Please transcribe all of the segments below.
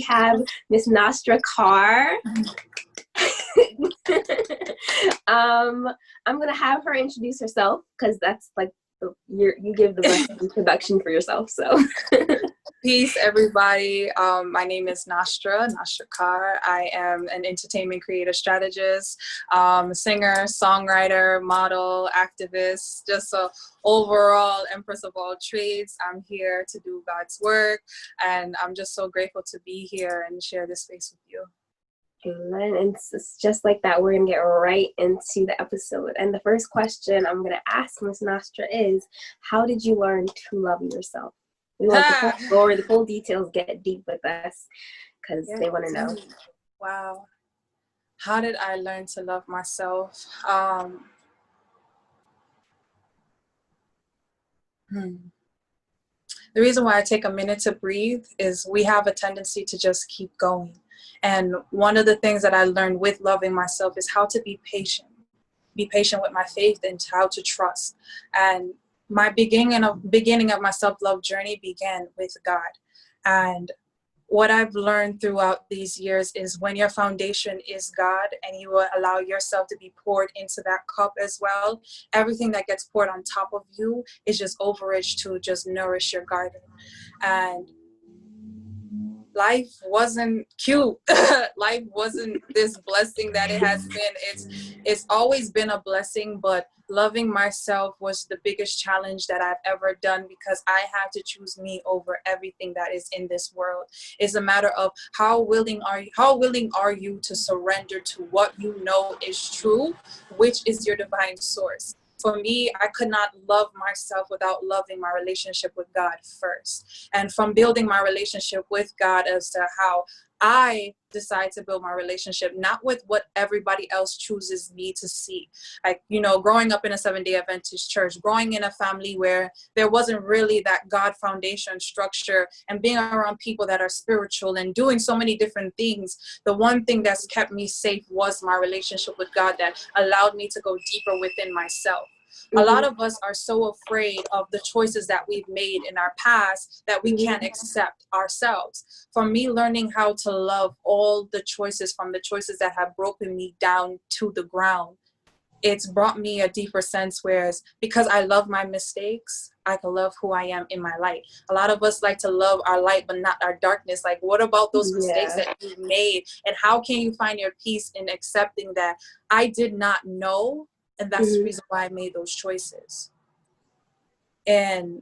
have Miss Nastrah Carr. I'm gonna have her introduce herself because that's like you give the best introduction for yourself. So, peace, everybody. My name is Nastrah Carr. I am an entertainment creative strategist, singer, songwriter, model, activist, just a overall empress of all trades. I'm here to do God's work, and I'm just so grateful to be here and share this space with you. Amen. And it's just like that. We're going to get right into the episode. And the first question I'm going to ask Miss Nastrah is, how did you learn to love yourself? We want the full story, the full details, get deep with us because they want to know. Wow. How did I learn to love myself? The reason why I take a minute to breathe is we have a tendency to just keep going. And one of the things that I learned with loving myself is how to be patient with my faith and how to trust. And my beginning of my self-love journey began with God. And what I've learned throughout these years is when your foundation is God and you will allow yourself to be poured into that cup as well, everything that gets poured on top of you is just overage to just nourish your garden. And life wasn't cute. Life wasn't this blessing that it has been. It's always been a blessing, but loving myself was the biggest challenge that I've ever done because I had to choose me over everything that is in this world. It's a matter of how willing are you to surrender to what you know is true, which is your divine source. For me, I could not love myself without loving my relationship with God first. And from building my relationship with God as to how I decide to build my relationship, not with what everybody else chooses me to see. Like, growing up in a Seventh-day Adventist church, growing in a family where there wasn't really that God foundation structure, and being around people that are spiritual and doing so many different things, the one thing that's kept me safe was my relationship with God that allowed me to go deeper within myself. A lot of us are so afraid of the choices that we've made in our past that we can't accept ourselves. For me, learning how to love all the choices, from the choices that have broken me down to the ground, it's brought me a deeper sense, whereas because I love my mistakes, I can love who I am in my light. A lot of us like to love our light, but not our darkness. Like, what about those mistakes that you've made? And how can you find your peace in accepting that I did not know? And that's the reason why I made those choices. And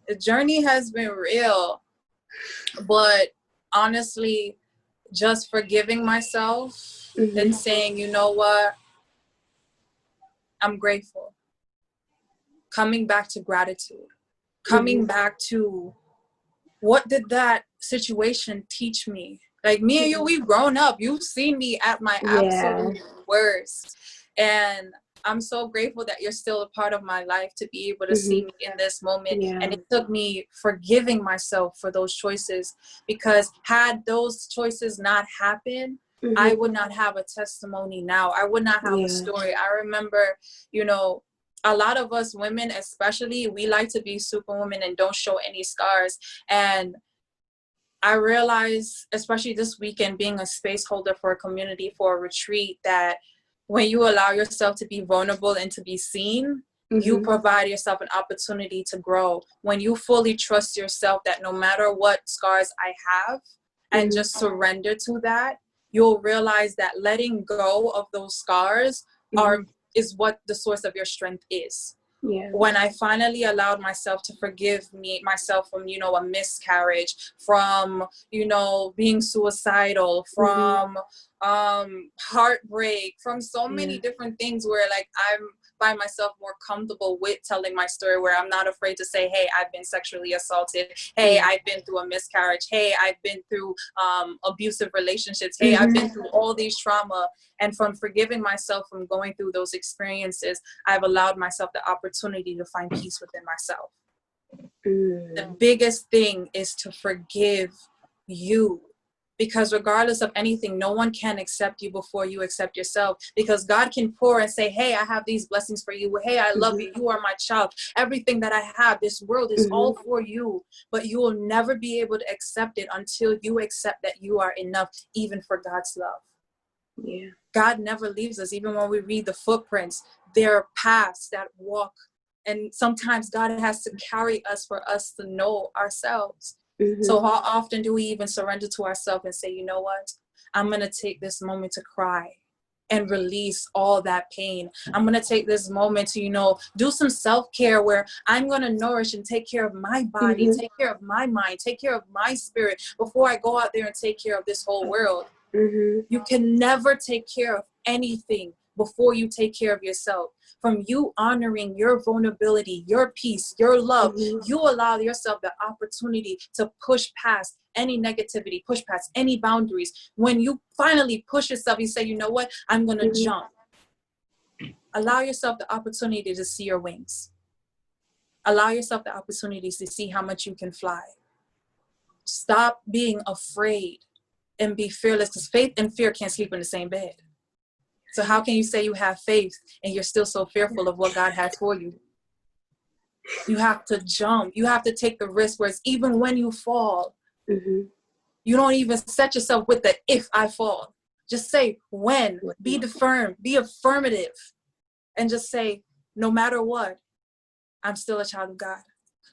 the journey has been real, but honestly, just forgiving myself and saying, you know what, I'm grateful. Coming back to gratitude, coming back to what did that situation teach me? Like, me and you, we've grown up. You've seen me at my absolute worst. And I'm so grateful that you're still a part of my life to be able to see me in this moment. And it took me forgiving myself for those choices, because had those choices not happened, I would not have a testimony now. I would not have a story. I remember, a lot of us women, especially, we like to be superwomen and don't show any scars. And I realized, especially this weekend, being a space holder for a community, for a retreat, that when you allow yourself to be vulnerable and to be seen, you provide yourself an opportunity to grow. When you fully trust yourself that no matter what scars I have, and just surrender to that, you'll realize that letting go of those scars is what the source of your strength is. When I finally allowed myself to forgive myself from, a miscarriage, from, being suicidal, from heartbreak, from so many different things where, like, I'm find myself more comfortable with telling my story, where I'm not afraid to say, hey, I've been sexually assaulted. Hey, I've been through a miscarriage. Hey, I've been through abusive relationships. Hey, I've been through all these trauma. And from forgiving myself from going through those experiences, I've allowed myself the opportunity to find peace within myself. The biggest thing is to forgive you. Because regardless of anything, no one can accept you before you accept yourself. Because God can pour and say, hey, I have these blessings for you. Hey, I love you. You are my child. Everything that I have, this world is all for you. But you will never be able to accept it until you accept that you are enough, even for God's love. Yeah. God never leaves us. Even when we read the footprints, there are paths that walk. And sometimes God has to carry us for us to know ourselves. So how often do we even surrender to ourselves and say, you know what? I'm going to take this moment to cry and release all that pain. I'm going to take this moment to, do some self-care where I'm going to nourish and take care of my body, take care of my mind, take care of my spirit before I go out there and take care of this whole world. You can never take care of anything before you take care of yourself. From you honoring your vulnerability, your peace, your love, you allow yourself the opportunity to push past any negativity, push past any boundaries. When you finally push yourself, you say, you know what? I'm going to jump. Allow yourself the opportunity to see your wings. Allow yourself the opportunities to see how much you can fly. Stop being afraid and be fearless, because faith and fear can't sleep in the same bed. So how can you say you have faith and you're still so fearful of what God has for you? You have to jump. You have to take the risk, whereas even when you fall, you don't even set yourself with the if I fall. Just say when. Be firm. Be affirmative. And just say, no matter what, I'm still a child of God.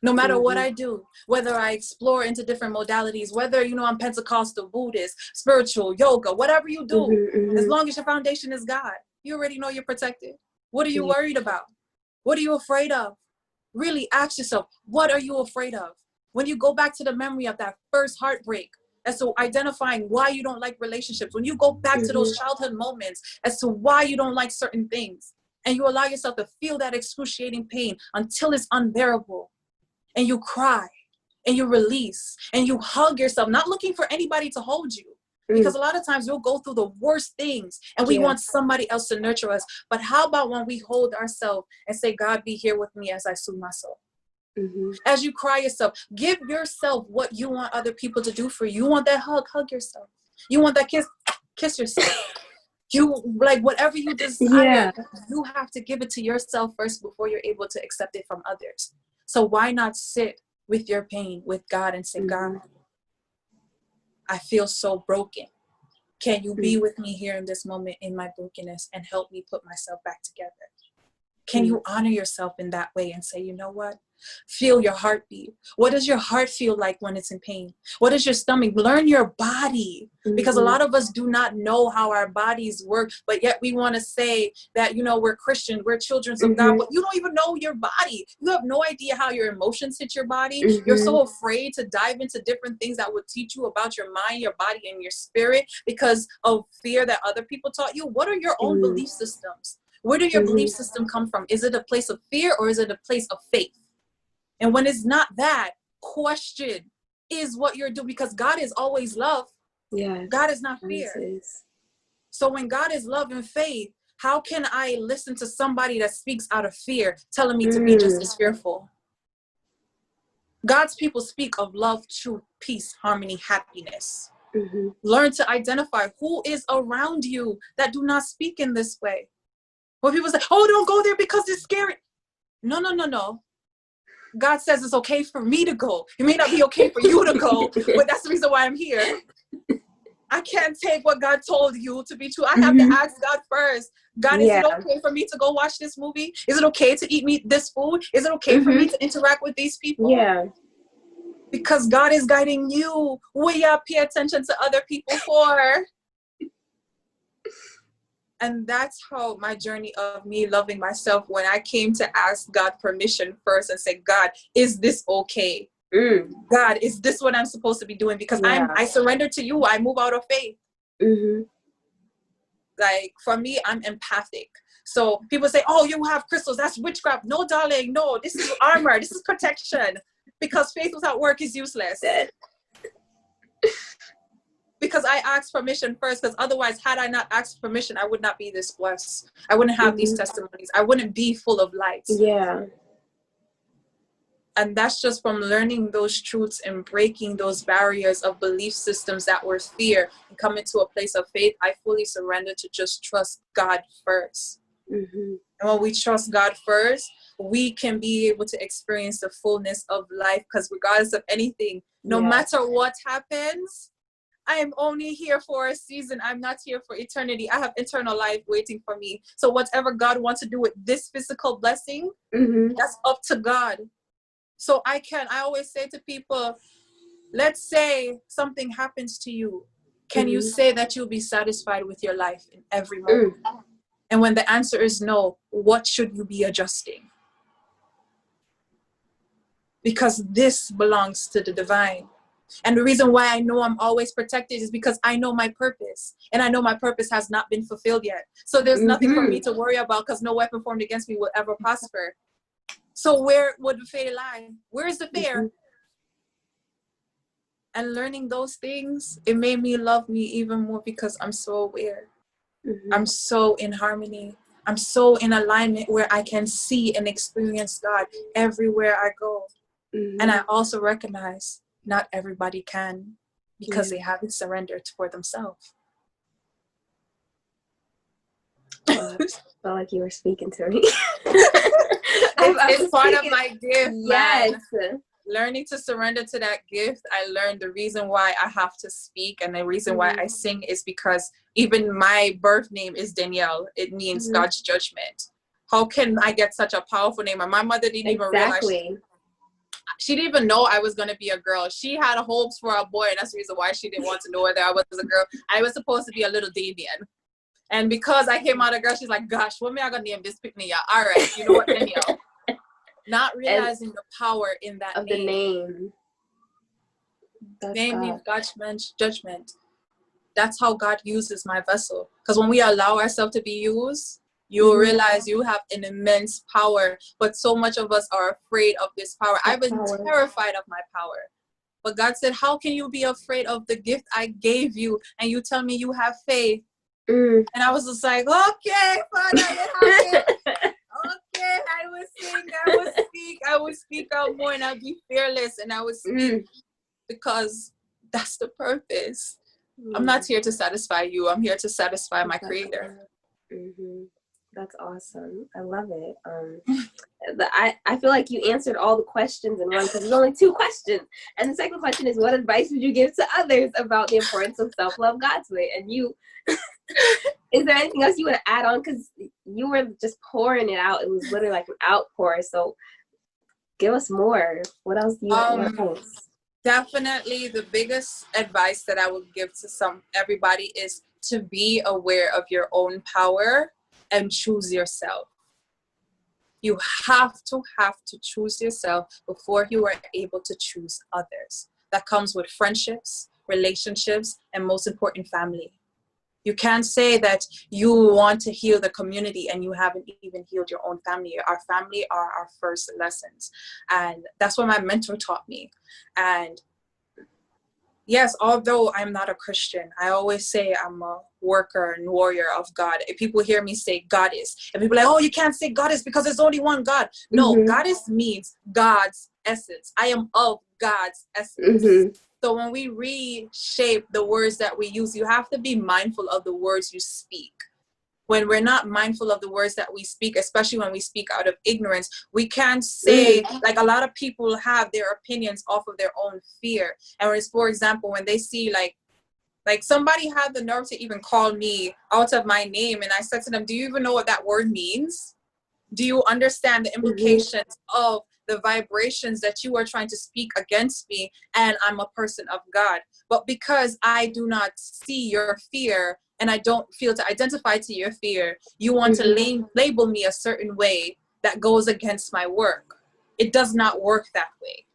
No matter what I do, whether I explore into different modalities, whether, I'm Pentecostal, Buddhist, spiritual, yoga, whatever you do, as long as your foundation is God, you already know you're protected. What are you worried about? What are you afraid of? Really ask yourself, what are you afraid of? When you go back to the memory of that first heartbreak, as to identifying why you don't like relationships, when you go back to those childhood moments as to why you don't like certain things, and you allow yourself to feel that excruciating pain until it's unbearable, and you cry, and you release, and you hug yourself, not looking for anybody to hold you. Because a lot of times we'll go through the worst things and we want somebody else to nurture us. But how about when we hold ourselves and say, God, be here with me as I soothe my soul? As you cry yourself, give yourself what you want other people to do for you. You want that hug, hug yourself. You want that kiss, kiss yourself. You like whatever you desire, you have to give it to yourself first before you're able to accept it from others. So why not sit with your pain with God and say, God, I feel so broken. Can you be with me here in this moment in my brokenness and help me put myself back together? Can you honor yourself in that way and say, you know what? Feel your heartbeat. What does your heart feel like when it's in pain? What does your stomach? Learn your body. Because a lot of us do not know how our bodies work, but yet we want to say that, we're Christian, we're children of God, but you don't even know your body. You have no idea how your emotions hit your body. You're so afraid to dive into different things that would teach you about your mind, your body, and your spirit because of fear that other people taught you. What are your own belief systems? Where do your belief system come from? Is it a place of fear or is it a place of faith? And when it's not that, question is what you're doing, because God is always love. Yeah. God is not fear. So when God is love and faith, how can I listen to somebody that speaks out of fear telling me to be just as fearful? God's people speak of love, truth, peace, harmony, happiness. Learn to identify who is around you that do not speak in this way. When people say, oh, don't go there because it's scary. No. God says it's okay for me to go. It may not be okay for you to go, but that's the reason why I'm here. I can't take what God told you to be true. I have to ask God first. God, is it okay for me to go watch this movie? Is it okay to eat this food? Is it okay for me to interact with these people? Yeah. Because God is guiding you. What you pay attention to other people for? And that's how my journey of me loving myself, when I came to ask God permission first and say, God, is this okay? God, is this what I'm supposed to be doing? Because I surrender to you. I move out of faith. Like for me, I'm empathic. So people say, oh, you have crystals. That's witchcraft. No, darling. No, this is armor. This is protection. Because faith without work is useless. Because I asked permission first, because otherwise, had I not asked permission, I would not be this blessed. I wouldn't have these testimonies. I wouldn't be full of light. Yeah. And that's just from learning those truths and breaking those barriers of belief systems that were fear and coming to a place of faith. I fully surrender to just trust God first. Mm-hmm. And when we trust God first, we can be able to experience the fullness of life, because regardless of anything, no matter what happens, I am only here for a season. I'm not here for eternity. I have eternal life waiting for me. So whatever God wants to do with this physical blessing, that's up to God. So I always say to people, let's say something happens to you. Can you say that you'll be satisfied with your life in every moment? And when the answer is no, what should you be adjusting? Because this belongs to the divine. And the reason why I know I'm always protected is because I know my purpose. And I know my purpose has not been fulfilled yet. So there's nothing for me to worry about, because no weapon formed against me will ever prosper. So where would the fear lie? Where is the fear? And learning those things, it made me love me even more, because I'm so aware. I'm so in harmony. I'm so in alignment where I can see and experience God everywhere I go. And I also recognize not everybody can, because they haven't surrendered for themselves. I felt like you were speaking to me. It's part of my gift. Yes. Man. Learning to surrender to that gift, I learned the reason why I have to speak, and the reason why I sing is because even my birth name is Danielle. It means God's judgment. How can I get such a powerful name? And my mother didn't even realize. She didn't even know I was going to be a girl. She had hopes for a boy, and that's the reason why she didn't want to know whether I was a girl. I was supposed to be a little Damien. And because I came out a girl, she's like, gosh, what am I going to name this pick-me? Yeah, all right, you know what, Danielle? Not realizing the power in that of name. The name. That's name God. means God's judgment. That's how God uses my vessel. Because when we allow ourselves to be used, you'll realize you have an immense power. But so much of us are afraid of this power. I've been terrified of my power. But God said, how can you be afraid of the gift I gave you? And you tell me you have faith. And I was just like, okay, Father, you have it. Okay, I will sing, I will speak out more, and I'll be fearless, and I will speak because that's the purpose. I'm not here to satisfy you. I'm here to satisfy my Creator. That's awesome. I love it. I feel like you answered all the questions in one, because there's only 2 questions. And the second question is, what advice would you give to others about the importance of self-love God's way? And you, is there anything else you want to add on? Because you were just pouring it out. It was literally like an outpour. So give us more. What else do you want? Definitely the biggest advice that I would give to everybody is to be aware of your own power and choose yourself. You have to choose yourself before you are able to choose others. That comes with friendships, relationships, and most important, family. You can't say that you want to heal the community and you haven't even healed your own family. Our family are our first lessons. And that's what my mentor taught me. And yes, although I'm not a Christian, I always say I'm a worker and warrior of God. If people hear me say goddess, and people are like, oh, you can't say goddess because there's only one God. No, goddess means God's essence. I am of God's essence. So when we reshape the words that we use, you have to be mindful of the words you speak. When we're not mindful of the words that we speak, especially when we speak out of ignorance, we can't say, like a lot of people have their opinions off of their own fear. And whereas, for example, when they see like somebody had the nerve to even call me out of my name, and I said to them, do you even know what that word means? Do you understand the implications of the vibrations that you are trying to speak against me? And I'm a person of God. But because I do not see your fear and I don't feel to identify to your fear, you want to label me a certain way that goes against my work. It does not work that way.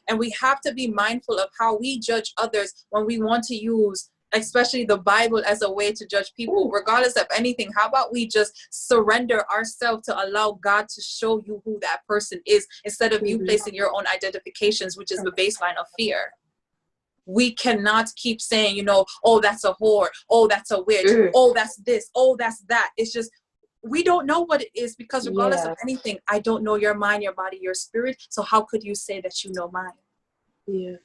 And we have to be mindful of how we judge others when we want to use especially the Bible as a way to judge people, regardless of anything. How about we just surrender ourselves to allow God to show you who that person is, instead of you placing your own identifications, which is the baseline of fear. We cannot keep saying, oh, that's a whore. Oh, that's a witch. Oh, that's this. Oh, that's that. It's just, we don't know what it is, because regardless Yeah. of anything, I don't know your mind, your body, your spirit. So how could you say that you know mine? Yeah.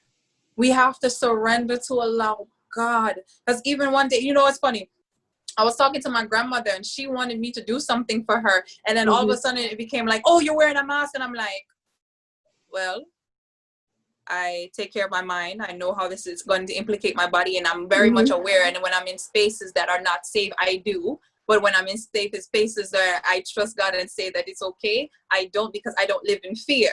We have to surrender to allow God. Because even one day, you know, it's funny. I was talking to my grandmother and she wanted me to do something for her. And then all of a sudden it became like, oh, you're wearing a mask. And I'm like, well, I take care of my mind. I know how this is going to implicate my body, and I'm very much aware. And when I'm in spaces that are not safe, I do. But when I'm in safe spaces where I trust God and say that it's okay, I don't, because I don't live in fear.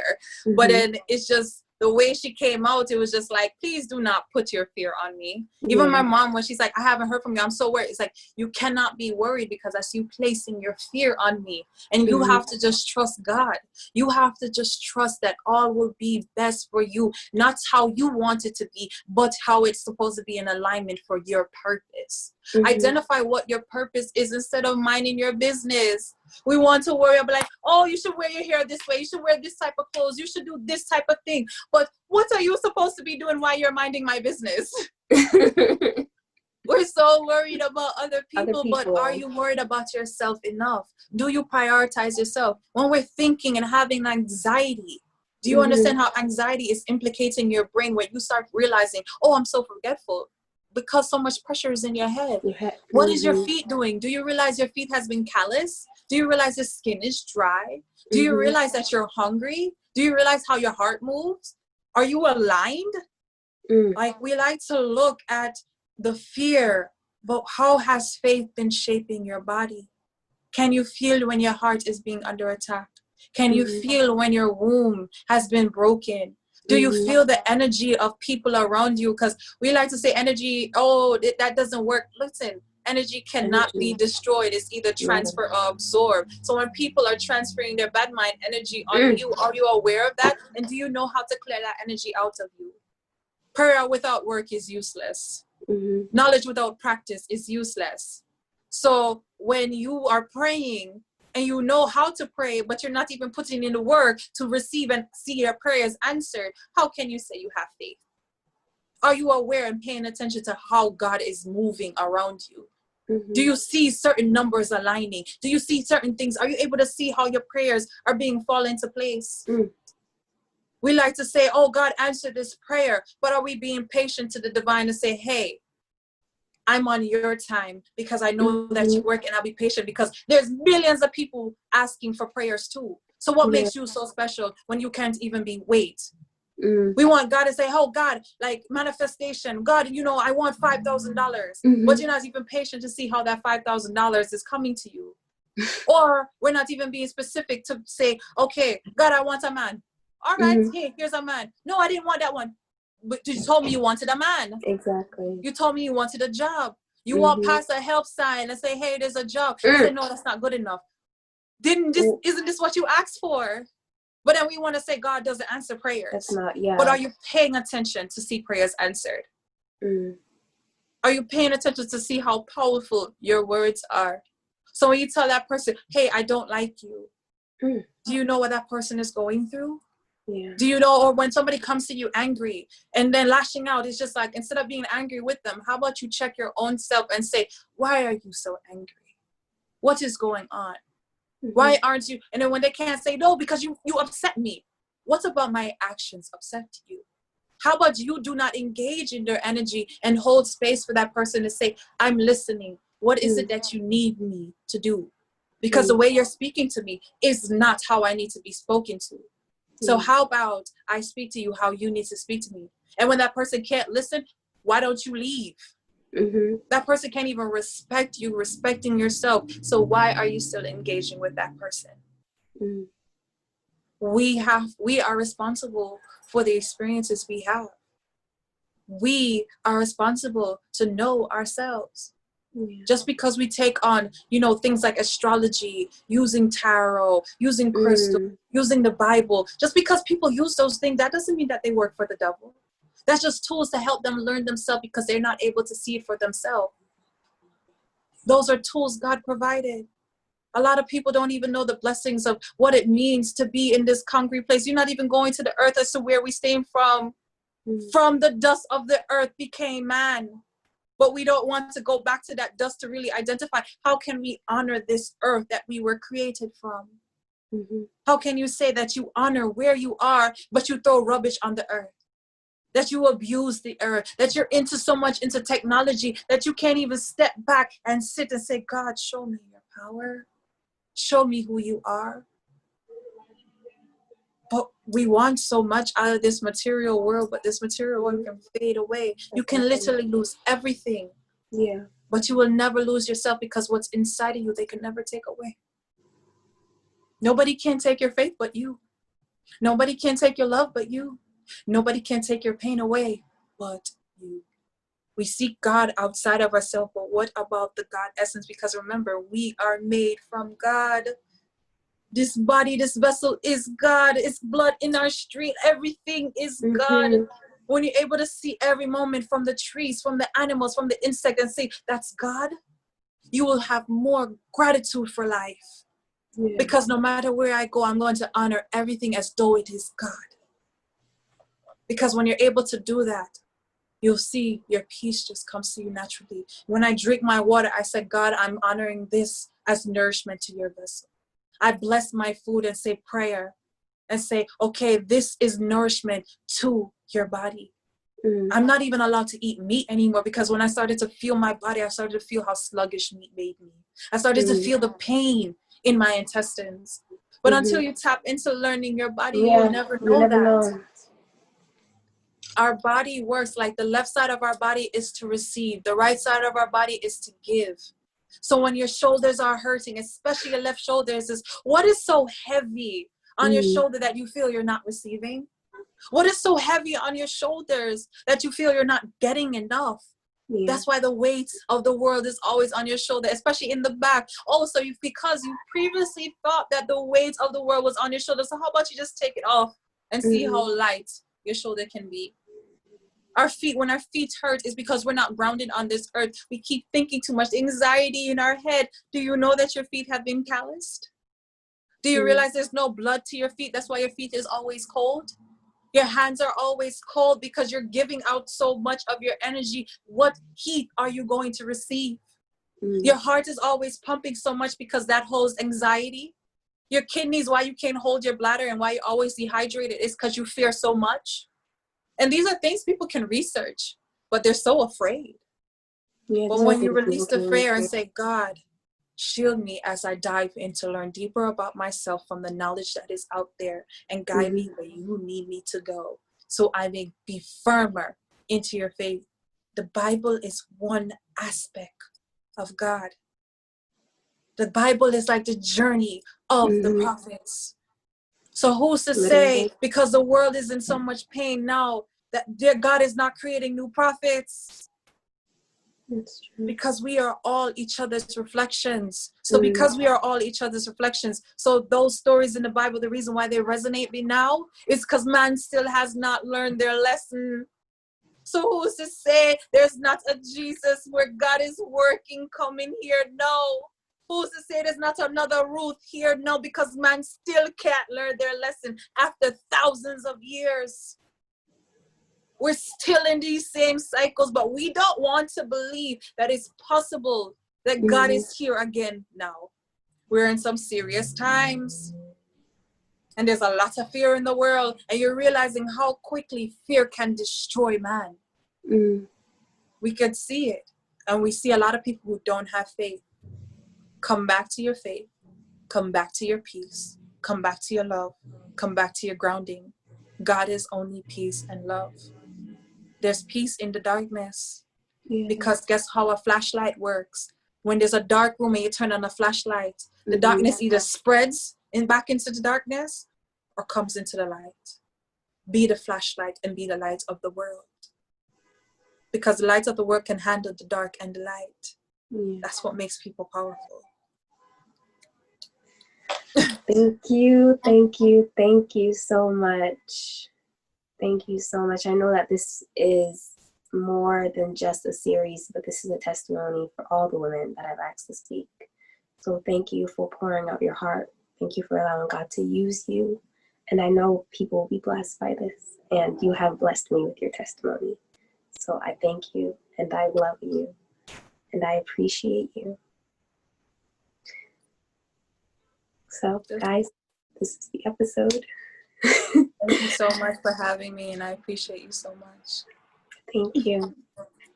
But then it's just the way she came out, it was just like, please do not put your fear on me. Even my mom, when she's like, I haven't heard from you, I'm so worried. It's like, you cannot be worried, because I see you placing your fear on me. And you have to just trust God. You have to just trust that all will be best for you. Not how you want it to be, but how it's supposed to be in alignment for your purpose. Identify what your purpose is instead of minding your business. We want to worry about like, oh, you should wear your hair this way. You should wear this type of clothes. You should do this type of thing. But what are you supposed to be doing while you're minding my business? We're so worried about other people, but are you worried about yourself enough? Do you prioritize yourself? When we're thinking and having anxiety, do you understand how anxiety is implicating your brain, where you start realizing, oh, I'm so forgetful, because so much pressure is in your head. What is your feet doing? Do you realize your feet has been callous? Do you realize your skin is dry? Do you realize that you're hungry? Do you realize how your heart moves? Are you aligned? Like, we like to look at the fear, but how has faith been shaping your body? Can you feel when your heart is being under attack? Can you feel when your womb has been broken? Do you feel the energy of people around you? Because we like to say energy, oh, that doesn't work. Listen, energy cannot be destroyed. It's either transfer or absorb. So when people are transferring their bad mind energy on you, are you aware of that? And do you know how to clear that energy out of you? Prayer without work is useless. Knowledge without practice is useless. So when you are praying and you know how to pray, but you're not even putting in the work to receive and see your prayers answered, how can you say you have faith? Are you aware and paying attention to how God is moving around you? Do you see certain numbers aligning? Do you see certain things? Are you able to see how your prayers are being fall into place? We like to say, oh, God answered this prayer, but are we being patient to the divine to say, hey, I'm on your time, because I know that you work, and I'll be patient, because there's millions of people asking for prayers too. So what makes you so special when you can't even wait? We want God to say, oh, God, like manifestation. God, you know, I want $5,000. But you're not even patient to see how that $5,000 is coming to you. Or we're not even being specific to say, okay, God, I want a man. All right, hey, here's a man. No, I didn't want that one. But you told me you wanted a man. Exactly. You told me you wanted a job. You walk past a help sign and say, hey, there's a job. I said, no, that's not good enough. Isn't this what you asked for? But then we want to say God doesn't answer prayers. That's not, But are you paying attention to see prayers answered? Are you paying attention to see how powerful your words are? So when you tell that person, hey, I don't like you, do you know what that person is going through? Do you know? Or when somebody comes to you angry and then lashing out, it's just like, instead of being angry with them, how about you check your own self and say, why are you so angry? What is going on? Why aren't you? And then when they can't say, no, because you upset me. What about my actions upset you? How about you do not engage in their energy and hold space for that person to say, I'm listening. What is it that you need me to do? Because the way you're speaking to me is not how I need to be spoken to. So how about I speak to you how you need to speak to me? And when that person can't listen, why don't you leave? That person can't even respect you, respecting yourself. So why are you still engaging with that person? We are responsible for the experiences we have. We are responsible to know ourselves. Just because we take on, things like astrology, using tarot, using crystal, using the Bible, just because people use those things, that doesn't mean that they work for the devil. That's just tools to help them learn themselves, because they're not able to see it for themselves. Those are tools God provided. A lot of people don't even know the blessings of what it means to be in this concrete place. You're not even going to the earth as to where we came from. From the dust of the earth became man. But we don't want to go back to that dust to really identify, how can we honor this earth that we were created from? Mm-hmm. How can you say that you honor where you are, but you throw rubbish on the earth? That you abuse the earth, that you're so much into technology that you can't even step back and sit and say, God, show me your power. Show me who you are. But we want so much out of this material world, but this material world can fade away. You can literally lose everything. Yeah. But you will never lose yourself, because what's inside of you, they can never take away. Nobody can take your faith but you. Nobody can take your love but you. Nobody can take your pain away but you. We seek God outside of ourselves, but what about the God essence? Because remember, we are made from God. This body, this vessel is God. It's blood in our street. Everything is God. When you're able to see every moment, from the trees, from the animals, from the insect, and say, that's God, you will have more gratitude for life. Yeah. Because no matter where I go, I'm going to honor everything as though it is God. Because when you're able to do that, you'll see your peace just comes to you naturally. When I drink my water, I said, God, I'm honoring this as nourishment to your vessel. I bless my food and say prayer and say, okay, this is nourishment to your body. I'm not even allowed to eat meat anymore, because when I started to feel my body, I started to feel how sluggish meat made me. I started to feel the pain in my intestines. But until you tap into learning your body, you'll never know that. Our body works like the left side of our body is to receive. The right side of our body is to give. So when your shoulders are hurting, especially your left shoulders, is what is so heavy on your shoulder that you feel you're not receiving? What is so heavy on your shoulders that you feel you're not getting enough? Yeah. That's why the weight of the world is always on your shoulder, especially in the back. Also, because you previously thought that the weight of the world was on your shoulder. So how about you just take it off and see how light your shoulder can be? Our feet, when our feet hurt, is because we're not grounded on this earth. We keep thinking too much, anxiety in our head. Do you know that your feet have been calloused? Do you realize there's no blood to your feet? That's why your feet is always cold. Your hands are always cold because you're giving out so much of your energy. What heat are you going to receive? Your heart is always pumping so much because that holds anxiety. Your kidneys, why you can't hold your bladder and why you're always dehydrated, is because you fear so much. And these are things people can research, but they're so afraid. Yeah, but when you release the prayer and say, God, shield me as I dive in to learn deeper about myself from the knowledge that is out there, and guide me where you need me to go, so I may be firmer into your faith. The Bible is one aspect of God. The Bible is like the journey of the prophets. So who's to say, because the world is in so much pain now, that dear God is not creating new prophets? That's true. Because we are all each other's reflections. So because we are all each other's reflections, so those stories in the Bible, the reason why they resonate me now is because man still has not learned their lesson. So who's to say there's not a Jesus where God is working coming here? No. Who's to say there's not another Ruth here? No, because man still can't learn their lesson after thousands of years. We're still in these same cycles, but we don't want to believe that it's possible that God is here again now. We're in some serious times. And there's a lot of fear in the world. And you're realizing how quickly fear can destroy man. We could see it. And we see a lot of people who don't have faith. Come back to your faith. Come back to your peace. Come back to your love. Come back to your grounding. God is only peace and love. There's peace in the darkness. Yeah. Because guess how a flashlight works? When there's a dark room and you turn on a flashlight, the darkness either spreads back into the darkness or comes into the light. Be the flashlight and be the light of the world. Because the light of the world can handle the dark and the light. Yeah. That's what makes people powerful. Thank you, thank you, thank you so much. Thank you so much. I know that this is more than just a series, but this is a testimony for all the women that I've asked to speak. So thank you for pouring out your heart. Thank you for allowing God to use you. And I know people will be blessed by this, and you have blessed me with your testimony. So I thank you, and I love you, and I appreciate you. So, guys, this is the episode. Thank you so much for having me, and I appreciate you so much. Thank you.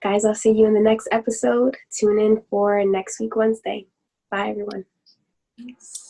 Guys, I'll see you in the next episode. Tune in for next week, Wednesday. Bye, everyone. Thanks.